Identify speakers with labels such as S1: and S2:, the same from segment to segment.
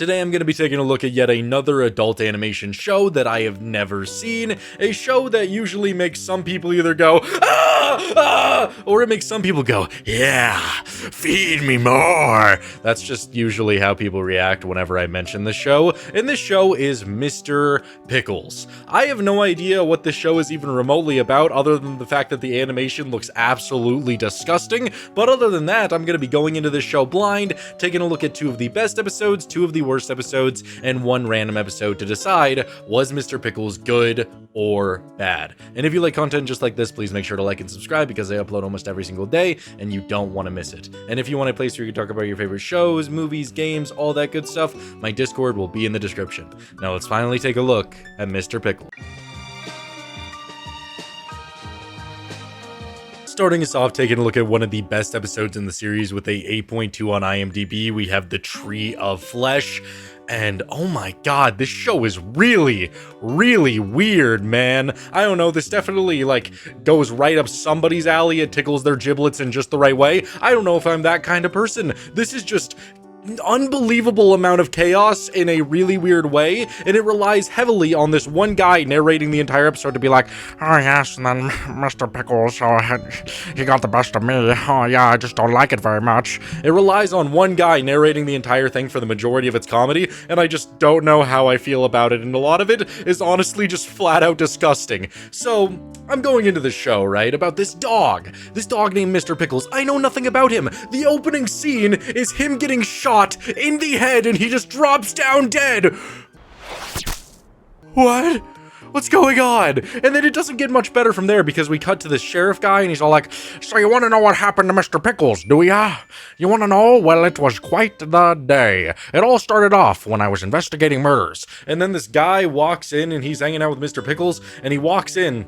S1: Today I'm going to be taking a look at yet another adult animation show that I have never seen, a show that usually makes some people either go, ah, ah, or it makes some people go, yeah, feed me more. That's just usually how people react whenever I mention the show, and this show is Mr. Pickles. I have no idea what this show is even remotely about other than the fact that the animation looks absolutely disgusting, but other than that, I'm going to be going into this show blind, taking a look at 2 of the best episodes, 2 of the worst episodes, and 1 random episode to decide, was Mr. Pickles good or bad? And if you like content just like this, please make sure to like and subscribe because I upload almost every single day and you don't want to miss it. And if you want a place where you can talk about your favorite shows, movies, games, all that good stuff, my Discord will be in the description. Now let's finally take a look at Mr. Pickles. Starting us off, taking a look at one of the best episodes in the series with a 8.2 on IMDb, we have The Tree of Flesh. And oh my god, this show is really weird, man. I don't know, this definitely, goes right up somebody's alley. It tickles their giblets in just the right way. I don't know if I'm that kind of person. This is just unbelievable amount of chaos in a really weird way, and it relies heavily on this one guy narrating the entire episode to be like, oh yes, and then Mr. Pickles, he got the best of me, oh yeah, I just don't like it very much. It relies on one guy narrating the entire thing for the majority of its comedy, and I just don't know how I feel about it, and a lot of it is honestly just flat out disgusting. So, I'm going into this show, right, about this dog named Mr. Pickles. I know nothing about him. The opening scene is him getting shot in the head and he just drops down dead. What? What's going on? And then it doesn't get much better from there because we cut to this sheriff guy and he's all like, so you want to know what happened to Mr. Pickles, do ya? You want to know? Well, it was quite the day. It all started off when I was investigating murders. And then this guy walks in and he's hanging out with Mr. Pickles and he walks in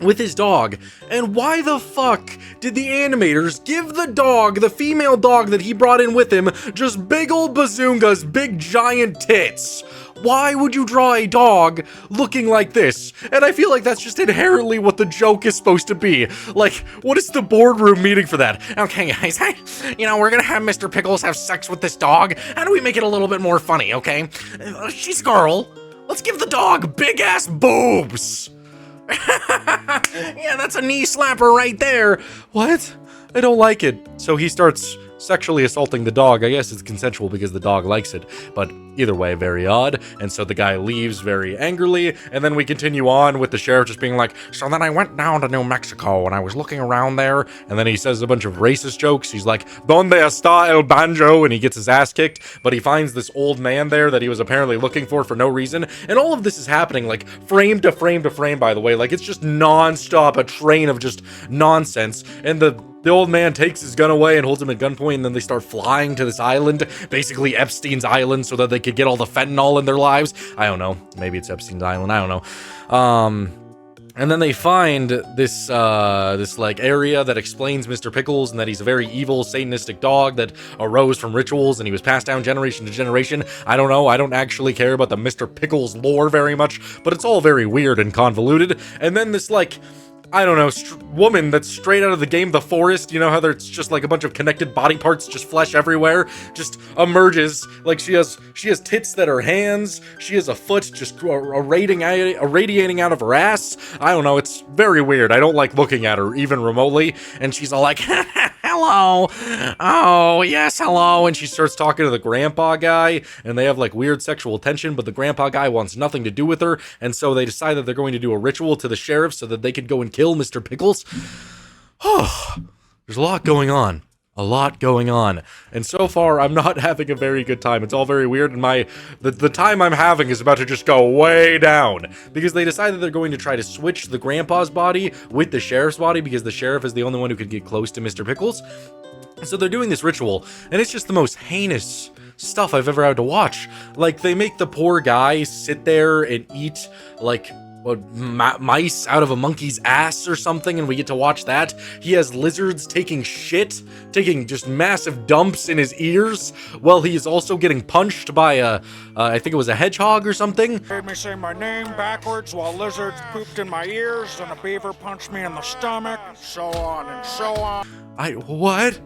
S1: with his dog, and why the fuck did the animators give the dog, the female dog that he brought in with him, just big ol' bazungas, big giant tits? Why would you draw a dog looking like this? And I feel like that's just inherently what the joke is supposed to be. Like, what is the boardroom meeting for that? Okay, guys, we're gonna have Mr. Pickles have sex with this dog. How do we make it a little bit more funny, okay? She's a girl. Let's give the dog big-ass boobs. Yeah, that's a knee slapper right there. What? I don't like it. So he starts sexually assaulting the dog. I guess it's consensual because the dog likes it, but either way, very odd. And so the guy leaves very angrily, and then we continue on with the sheriff just being like, so then I went down to New Mexico and I was looking around there, and then he says a bunch of racist jokes. He's like, donde está el banjo? And he gets his ass kicked, but he finds this old man there that he was apparently looking for no reason. And all of this is happening like frame to frame to frame, by the way. Like, it's just non-stop, a train of just nonsense. And the old man takes his gun away and holds him at gunpoint, and then they start flying to this island, basically Epstein's Island, so that they could get all the fentanyl in their lives. I don't know. Maybe it's Epstein's Island. I don't know. And then they find this area that explains Mr. Pickles and that he's a very evil, satanistic dog that arose from rituals and he was passed down generation to generation. I don't know. I don't actually care about the Mr. Pickles lore very much, but it's all very weird and convoluted. And then this, I don't know, woman that's straight out of the game The Forest, you know how there's just like a bunch of connected body parts, just flesh everywhere, just emerges. Like, she has tits that are hands, she has a foot just irradiating out of her ass. I don't know, it's very weird. I don't like looking at her, even remotely, and she's all like, hello, oh, yes, hello, and she starts talking to the grandpa guy, and they have like weird sexual tension, but the grandpa guy wants nothing to do with her, and so they decide that they're going to do a ritual to the sheriff so that they could go and kill Mr. Pickles. There's a lot going on. And so far, I'm not having a very good time. It's all very weird, and the time I'm having is about to just go way down, because they decided they're going to try to switch the grandpa's body with the sheriff's body, because the sheriff is the only one who could get close to Mr. Pickles. So they're doing this ritual, and it's just the most heinous stuff I've ever had to watch. Like, they make the poor guy sit there and eat, mice out of a monkey's ass or something, and we get to watch that. He has lizards taking just massive dumps in his ears, while he is also getting punched by I think it was a hedgehog or something.
S2: Made me say my name backwards while lizards pooped in my ears, and a beaver punched me in the stomach, so on and so on.
S1: What?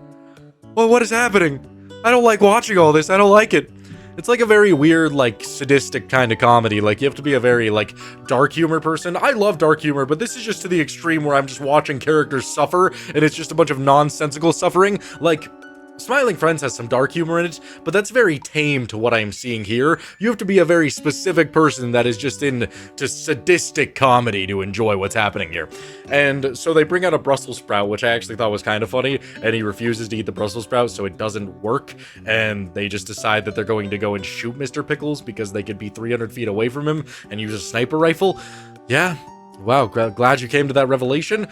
S1: Well, what is happening? I don't like watching all this. I don't like it. It's like a very weird, like, sadistic kind of comedy. Like, you have to be a very, like, dark humor person. I love dark humor, but this is just to the extreme where I'm just watching characters suffer, and it's just a bunch of nonsensical suffering. Like, Smiling Friends has some dark humor in it, but that's very tame to what I'm seeing here. You have to be a very specific person that is just into sadistic comedy to enjoy what's happening here. And so they bring out a Brussels sprout, which I actually thought was kind of funny, and he refuses to eat the Brussels sprout, so it doesn't work, and they just decide that they're going to go and shoot Mr. Pickles because they could be 300 feet away from him and use a sniper rifle. Yeah, wow, glad you came to that revelation.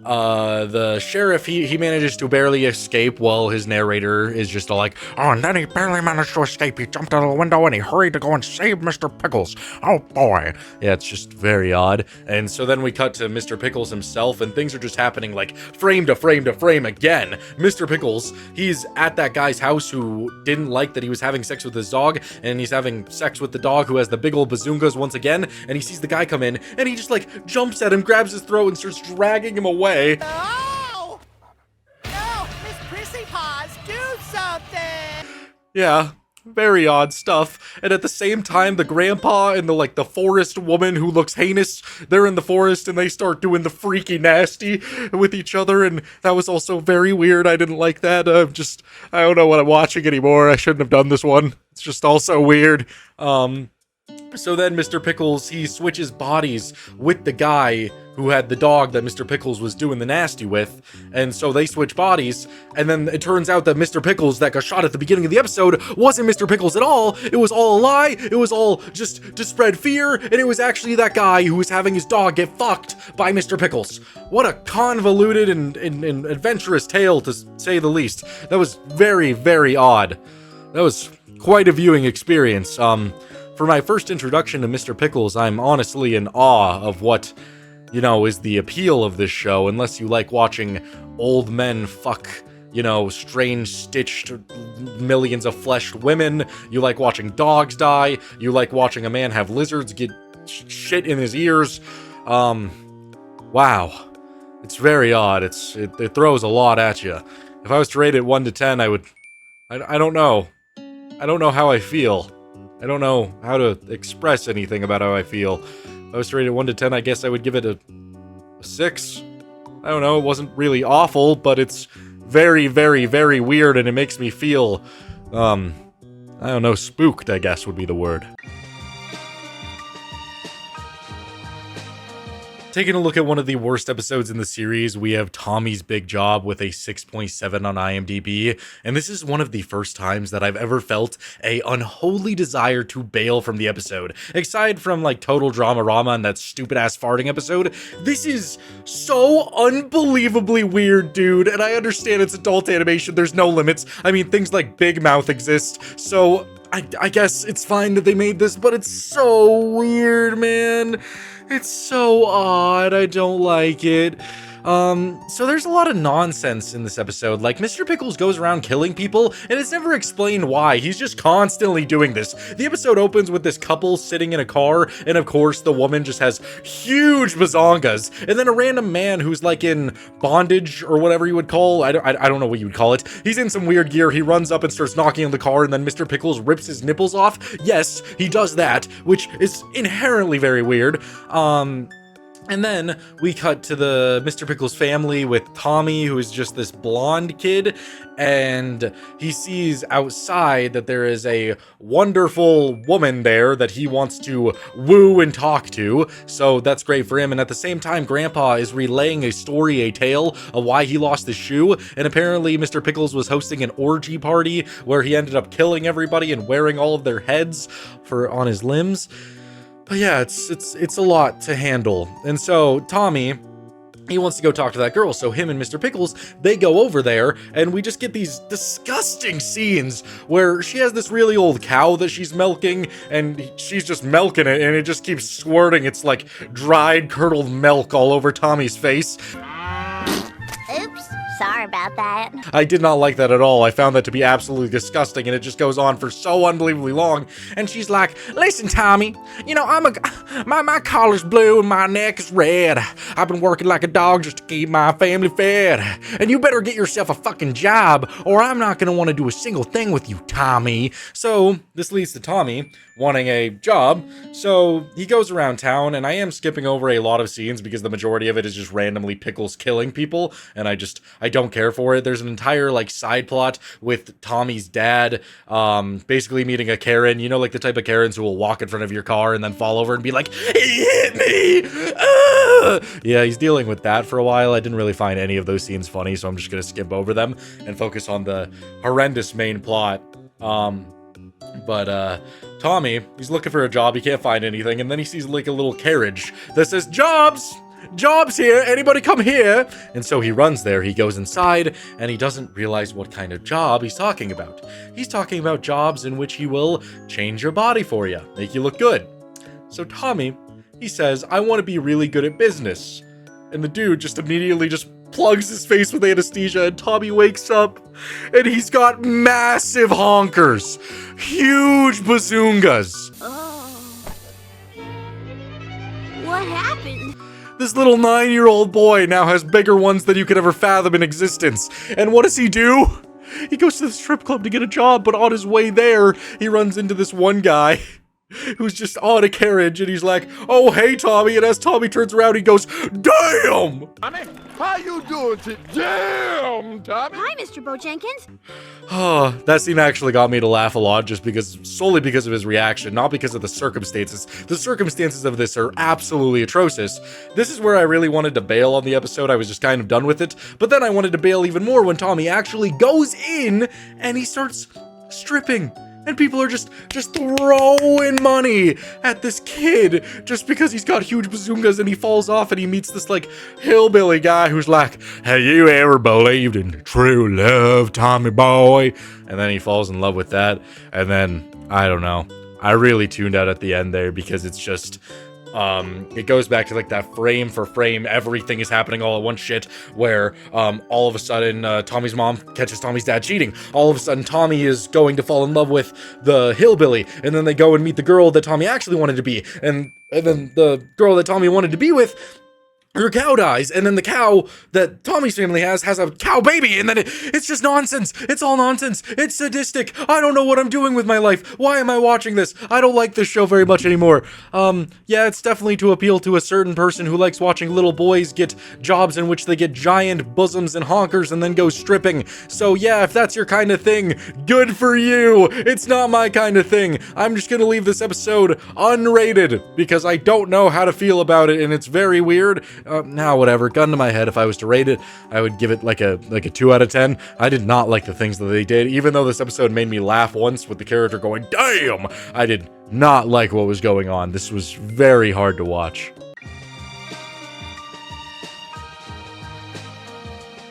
S1: The sheriff, he manages to barely escape while his narrator is just all like,
S2: Oh, and then he barely managed to escape. He jumped out of the window and he hurried to go and save Mr. Pickles. Oh, boy.
S1: yeah, it's just very odd. And so then we cut to Mr. Pickles himself, and things are just happening like frame to frame to frame again. Mr. Pickles, he's at that guy's house who didn't like that he was having sex with his dog, and he's having sex with the dog who has the big old bazungas once again, and he sees the guy come in, and he just like jumps at him, grabs his throat, and starts dragging him away.
S3: No! No! Miss Prissy Paws, do something!
S1: Yeah, very odd stuff. And at the same time, the grandpa and the forest woman who looks heinous, they're in the forest and they start doing the freaky nasty with each other, and that was also very weird. I didn't like that. I don't know what I'm watching anymore. I shouldn't have done this one. It's just also weird. So then Mr. Pickles, he switches bodies with the guy who had the dog that Mr. Pickles was doing the nasty with, and so they switch bodies, and then it turns out that Mr. Pickles that got shot at the beginning of the episode wasn't Mr. Pickles at all. It was all a lie. It was all just to spread fear, and it was actually that guy who was having his dog get fucked by Mr. Pickles. What a convoluted and adventurous tale, to say the least. That was very, very odd. That was quite a viewing experience. For my first introduction to Mr. Pickles, I'm honestly in awe of what, is the appeal of this show, unless you like watching old men fuck, strange stitched millions of fleshed women, you like watching dogs die, you like watching a man have lizards get shit in his ears. Wow. It's very odd. It throws a lot at you. If I was to rate it 1 to 10, I don't know. I don't know how I feel. I don't know how to express anything about how I feel. If I was to rate it 1 to 10, I guess I would give it a 6. I don't know, it wasn't really awful, but it's very, very, very weird, and it makes me feel, I don't know, spooked, I guess would be the word. Taking a look at one of the worst episodes in the series, we have Tommy's Big Job with a 6.7 on IMDb, and this is one of the first times that I've ever felt a unholy desire to bail from the episode. Aside from Total Drama-Rama and that stupid-ass farting episode, this is so unbelievably weird, dude, and I understand it's adult animation, there's no limits. I mean, things like Big Mouth exist, so I guess it's fine that they made this, but it's so weird, man. It's so odd. I don't like it. So there's a lot of nonsense in this episode. Mr. Pickles goes around killing people, and it's never explained why. He's just constantly doing this. The episode opens with this couple sitting in a car, and of course, the woman just has huge bazongas, and then a random man who's in bondage, or whatever you would call, I don't know what you would call it. He's in some weird gear. He runs up and starts knocking on the car, and then Mr. Pickles rips his nipples off. Yes, he does that, which is inherently very weird. And then we cut to the Mr. Pickles family with Tommy, who is just this blonde kid, and he sees outside that there is a wonderful woman there that he wants to woo and talk to, so that's great for him. And at the same time, Grandpa is relaying a tale of why he lost his shoe, and apparently Mr. Pickles was hosting an orgy party where he ended up killing everybody and wearing all of their heads on his limbs. But yeah, it's a lot to handle. And so Tommy, he wants to go talk to that girl, so him and Mr. Pickles, they go over there, and we just get these disgusting scenes where she has this really old cow that she's milking, and she's just milking it, and it just keeps squirting. It's like dried, curdled milk all over Tommy's face.
S3: Oops,
S4: Sorry about that.
S1: I did not like that at all. I found that to be absolutely disgusting, and it just goes on for so unbelievably long. And she's like, listen, Tommy, you know, my collar's blue and my neck is red. I've been working like a dog just to keep my family fed. And you better get yourself a fucking job, or I'm not gonna want to do a single thing with you, Tommy. So this leads to Tommy wanting a job. So he goes around town, and I am skipping over a lot of scenes because the majority of it is just randomly Pickles killing people, and I don't care for it. There's an entire like side plot with Tommy's dad basically meeting a Karen, you know, like the type of Karens who will walk in front of your car and then fall over and be like, he hit me. Yeah, he's dealing with that for a while. I didn't really find any of those scenes funny, so I'm just gonna skip over them and focus on the horrendous main plot. But Tommy, he's looking for a job, he can't find anything, and then he sees like a little carriage that says, Jobs here, anybody come here? And so he runs there, he goes inside, and he doesn't realize what kind of job he's talking about. He's talking about jobs in which he will change your body for you, make you look good. So Tommy, he says, I want to be really good at business. And the dude just immediately just plugs his face with anesthesia, and Tommy wakes up, and he's got massive honkers. Huge bazoongas.
S4: Oh. What happened?
S1: This little 9-year-old boy now has bigger ones than you could ever fathom in existence. And what does he do? He goes to the strip club to get a job, but on his way there, he runs into this one guy who's just on a carriage, and he's like, oh, hey, Tommy. And as Tommy turns around, he goes, damn!
S5: Tommy, how you doing today? Damn, Tommy.
S4: Hi, Mr. Bojenkins.
S1: Oh, that scene actually got me to laugh a lot solely because of his reaction, not because of the circumstances. The circumstances of this are absolutely atrocious. This is where I really wanted to bail on the episode. I was just kind of done with it. But then I wanted to bail even more when Tommy actually goes in and he starts stripping. And people are just throwing money at this kid just because he's got huge bazoongas, and he falls off and he meets this like hillbilly guy who's like, have you ever believed in true love, Tommy boy? And then he falls in love with that. And then, I don't know. I really tuned out at the end there because it's just... it goes back to like that frame for frame, everything is happening all at once shit, where all of a sudden Tommy's mom catches Tommy's dad cheating. All of a sudden Tommy is going to fall in love with the hillbilly, and then they go and meet the girl that Tommy actually wanted to be, and then the girl that Tommy wanted to be with, her cow dies, and then the cow that Tommy's family has a cow baby, and then it's just nonsense. It's all nonsense. It's sadistic. I don't know what I'm doing with my life. Why am I watching this? I don't like this show very much anymore. Yeah, it's definitely to appeal to a certain person who likes watching little boys get jobs in which they get giant bosoms and honkers and then go stripping. So yeah, if that's your kind of thing, good for you. It's not my kind of thing. I'm just gonna leave this episode unrated because I don't know how to feel about it, and it's very weird. Now whatever, gun to my head, if I was to rate it, I would give it like a 2 out of 10. I did not like the things that they did, even though this episode made me laugh once with the character going, damn! I did not like what was going on. This was very hard to watch.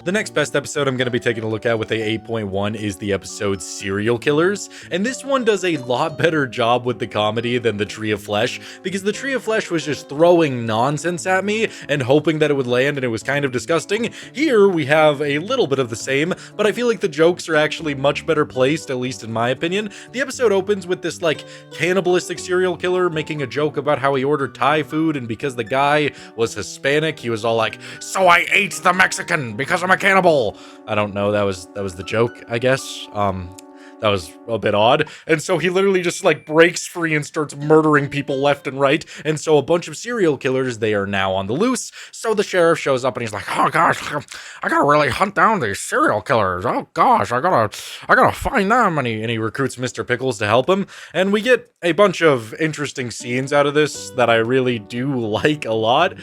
S1: The next best episode I'm going to be taking a look at with a 8.1 is the episode Serial Killers, and this one does a lot better job with the comedy than the Tree of Flesh, because the Tree of Flesh was just throwing nonsense at me and hoping that it would land, and it was kind of disgusting. Here we have a little bit of the same, but I feel like the jokes are actually much better placed, at least in my opinion. The episode opens with this like cannibalistic serial killer making a joke about how he ordered Thai food, and because the guy was Hispanic, he was all like, so I ate the Mexican because I'm a cannibal. I don't know, that was the joke, I guess. That was a bit odd. And so he literally just like breaks free and starts murdering people left and right. And so a bunch of serial killers, they are now on the loose. So the sheriff shows up and he's like, oh gosh, I gotta really hunt down these serial killers. Oh gosh, I gotta find them. And he recruits Mr. Pickles to help him. And we get a bunch of interesting scenes out of this that I really do like a lot.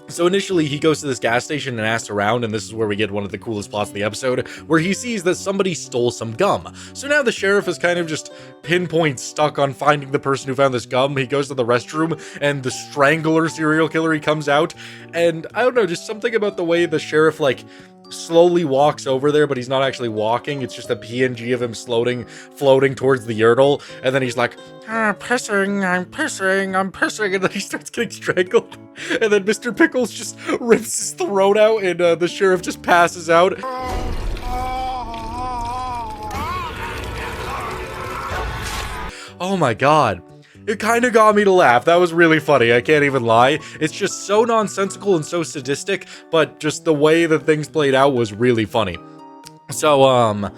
S1: So initially, he goes to this gas station and asks around, and this is where we get one of the coolest plots of the episode, where he sees that somebody stole some gum. So now the sheriff is kind of just pinpoint stuck on finding the person who found this gum. He goes to the restroom, and the strangler serial killer, he comes out, and I don't know, just something about the way the sheriff, like, slowly walks over there, but he's not actually walking. It's just a PNG of him floating towards the urinal. And then he's like, I'm pissing, and then he starts getting strangled. And then Mr. Pickles just rips his throat out, and the sheriff just passes out. Oh my god. It kind of got me to laugh. That was really funny. I can't even lie. It's just so nonsensical and so sadistic, but just the way that things played out was really funny. So,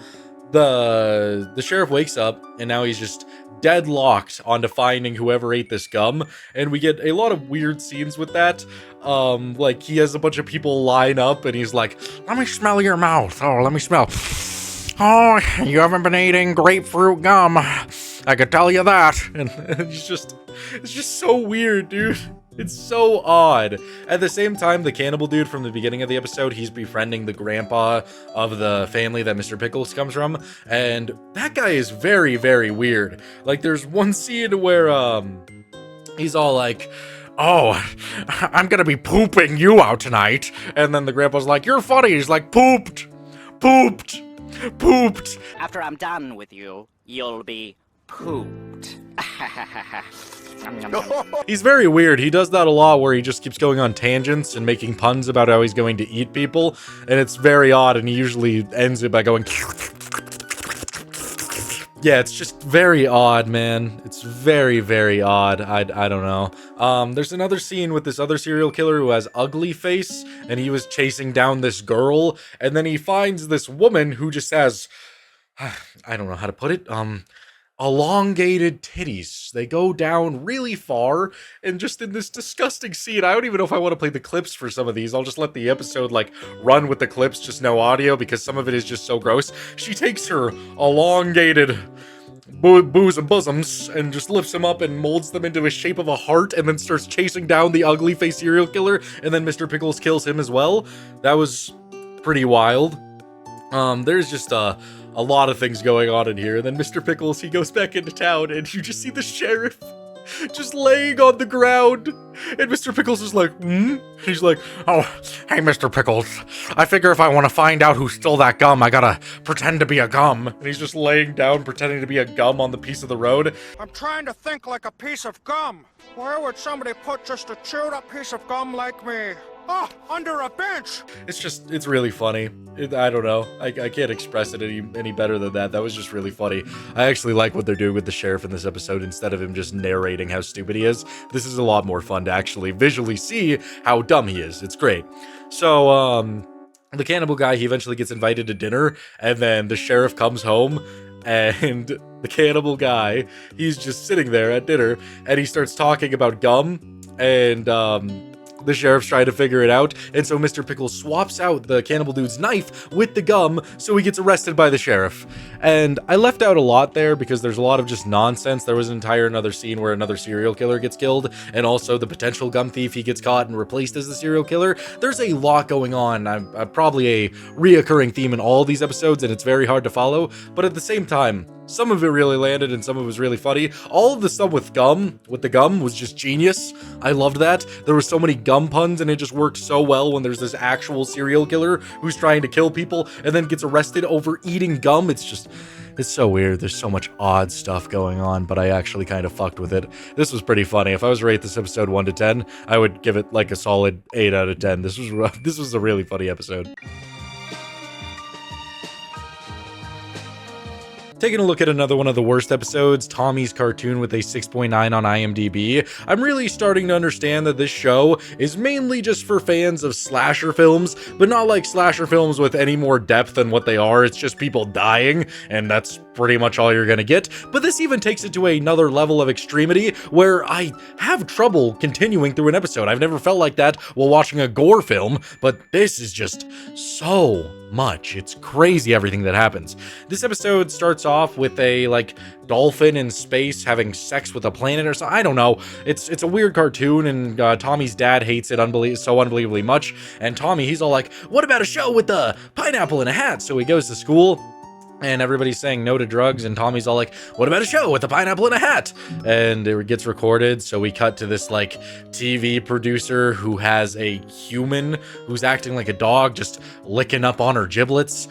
S1: the sheriff wakes up, and now he's just deadlocked onto finding whoever ate this gum, and we get a lot of weird scenes with that. Like, he has a bunch of people line up, and he's like, let me smell your mouth. Oh, let me smell. Oh, you haven't been eating grapefruit gum. I could tell you that. And it's just so weird, dude. It's so odd. At the same time, the cannibal dude from the beginning of the episode, he's befriending the grandpa of the family that Mr. Pickles comes from, and that guy is very, very weird. Like, there's one scene where, he's all like, oh, I'm gonna be pooping you out tonight. And then the grandpa's like, you're funny. He's like, pooped.
S6: After I'm done with you, you'll be pooped.
S1: He's very weird. He does that a lot where he just keeps going on tangents and making puns about how he's going to eat people, and it's very odd, and he usually ends it by going yeah, it's just very odd, man. It's very, very odd. I don't know. There's another scene with this other serial killer who has ugly face, and he was chasing down this girl, and then he finds this woman who just has, I don't know how to put it, elongated titties. They go down really far, and just in this disgusting scene, I don't even know if I want to play the clips for some of these. I'll just let the episode like run with the clips, just no audio, because some of it is just so gross. She takes her elongated bosoms and just lifts them up and molds them into a shape of a heart, and then starts chasing down the ugly face serial killer, and then Mr. Pickles kills him as well. That was pretty wild. There's just a lot of things going on in here. And then Mr. Pickles, he goes back into town, and you just see the sheriff just laying on the ground. And Mr. Pickles is like, He's like, oh, hey, Mr. Pickles, I figure if I want to find out who stole that gum, I gotta pretend to be a gum. And he's just laying down, pretending to be a gum on the piece of the road.
S2: I'm trying to think like a piece of gum. Where would somebody put just a chewed up piece of gum like me? Oh, under a bench.
S1: It's really funny. I don't know. I can't express it any better than that. That was just really funny. I actually like what they're doing with the sheriff in this episode. Instead of him just narrating how stupid he is, this is a lot more fun to actually visually see how dumb he is. It's great. So, the cannibal guy, he eventually gets invited to dinner, and then the sheriff comes home, and the cannibal guy, he's just sitting there at dinner, and he starts talking about gum, and, the sheriff's trying to figure it out, and so Mr. Pickles swaps out the cannibal dude's knife with the gum, so he gets arrested by the sheriff. And I left out a lot there because there's a lot of just nonsense. There was another scene where another serial killer gets killed, and also the potential gum thief, he gets caught and replaced as the serial killer. There's a lot going on. I'm probably a reoccurring theme in all these episodes, and it's very hard to follow, but at the same time, some of it really landed and some of it was really funny. All of the stuff with the gum was just genius. I loved that. There were so many gum puns, and it just worked so well when there's this actual serial killer who's trying to kill people and then gets arrested over eating gum. It's so weird. There's so much odd stuff going on, but I actually kind of fucked with it. This was pretty funny. If I was to rate this episode 1 to 10, I would give it like a solid 8 out of 10. This was a really funny episode. Taking a look at another one of the worst episodes, Tommy's Cartoon with a 6.9 on IMDb. I'm really starting to understand that this show is mainly just for fans of slasher films, but not like slasher films with any more depth than what they are. It's just people dying, and that's pretty much all you're gonna get. But this even takes it to another level of extremity where I have trouble continuing through an episode. I've never felt like that while watching a gore film, but this is just so much. It's crazy everything that happens. This episode starts off with a dolphin in space having sex with a planet or something. I don't know. It's a weird cartoon, and Tommy's dad hates it so unbelievably much. And Tommy, he's all like, what about a show with the pineapple in a hat? So he goes to school, and everybody's saying no to drugs, and Tommy's all like, what about a show with a pineapple in a hat? And it gets recorded, so we cut to this like TV producer who has a human who's acting like a dog, just licking up on her giblets.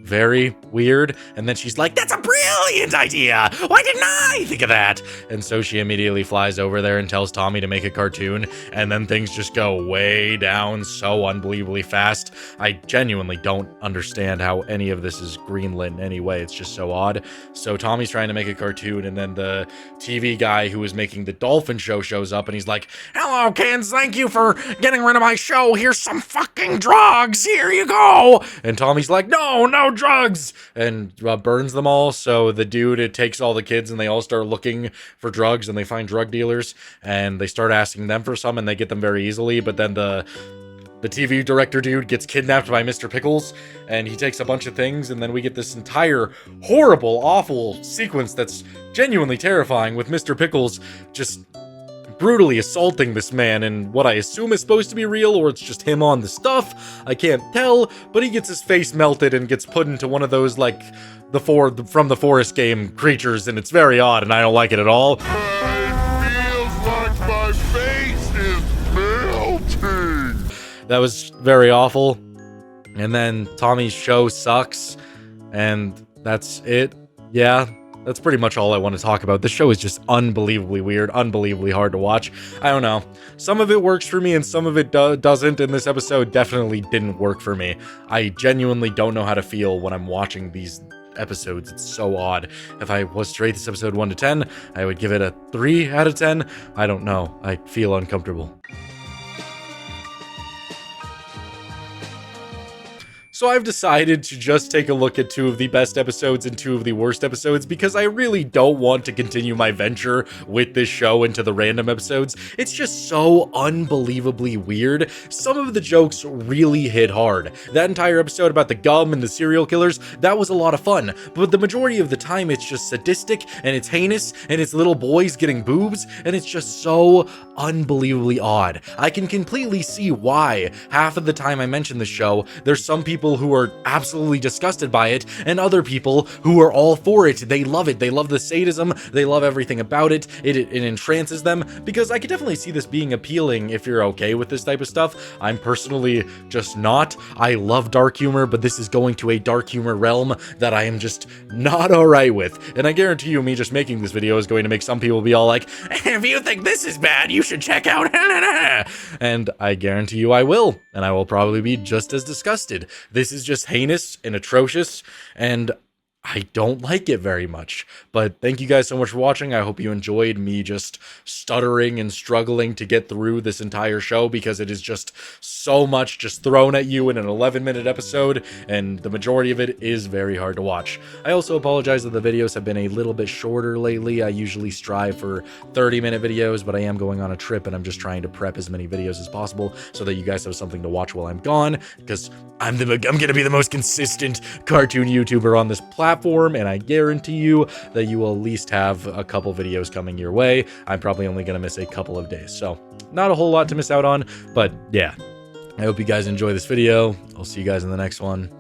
S1: Very weird. And then she's like, that's a brilliant idea! Why didn't I think of that? And so she immediately flies over there and tells Tommy to make a cartoon, and then things just go way down so unbelievably fast. I genuinely don't understand how any of this is greenlit in any way. It's just so odd. So Tommy's trying to make a cartoon, and then the TV guy who was making the dolphin show shows up, and he's like, hello kids, thank you for getting rid of my show. Here's some fucking drugs. Here you go. And Tommy's like, no drugs, and burns them all. So the dude, it takes all the kids, and they all start looking for drugs, and they find drug dealers, and they start asking them for some, and they get them very easily. But then the TV director dude gets kidnapped by Mr. Pickles, and he takes a bunch of things, and then we get this entire horrible, awful sequence that's genuinely terrifying, with Mr. Pickles just brutally assaulting this man in what I assume is supposed to be real, or it's just him on the stuff. I can't tell, but he gets his face melted and gets put into one of those, like, from the Forest game creatures, and it's very odd, and I don't like it at all.
S5: It feels like my face is melting.
S1: That was very awful. And then Tommy's show sucks, and that's it. Yeah. That's pretty much all I want to talk about. This show is just unbelievably weird, unbelievably hard to watch. I don't know. Some of it works for me and some of it doesn't, and this episode definitely didn't work for me. I genuinely don't know how to feel when I'm watching these episodes. It's so odd. If I was to rate this episode 1 to 10, I would give it a 3 out of 10. I don't know. I feel uncomfortable. So I've decided to just take a look at 2 of the best episodes and 2 of the worst episodes, because I really don't want to continue my venture with this show into the random episodes. It's just so unbelievably weird. Some of the jokes really hit hard. That entire episode about the gum and the serial killers, that was a lot of fun. But the majority of the time, it's just sadistic, and it's heinous, and it's little boys getting boobs, and it's just so unbelievably odd. I can completely see why half of the time I mention the show, there's some people who are absolutely disgusted by it, and other people who are all for it. They love it. They love the sadism. They love everything about it. It entrances them, because I could definitely see this being appealing if you're okay with this type of stuff. I'm personally just not. I love dark humor, but this is going to a dark humor realm that I am just not alright with. And I guarantee you, me just making this video is going to make some people be all like, if you think this is bad, you should check out and I guarantee you I will, and I will probably be just as disgusted. This is just heinous and atrocious, and I don't like it very much. But thank you guys so much for watching. I hope you enjoyed me just stuttering and struggling to get through this entire show, because it is just so much just thrown at you in an 11-minute episode, and the majority of it is very hard to watch. I also apologize that the videos have been a little bit shorter lately. I usually strive for 30-minute videos, but I am going on a trip, and I'm just trying to prep as many videos as possible so that you guys have something to watch while I'm gone, because I'm gonna be the most consistent cartoon YouTuber on this platform, and I guarantee you that you will at least have a couple videos coming your way. I'm probably only gonna miss a couple of days, so not a whole lot to miss out on, but yeah. I hope you guys enjoy this video. I'll see you guys in the next one.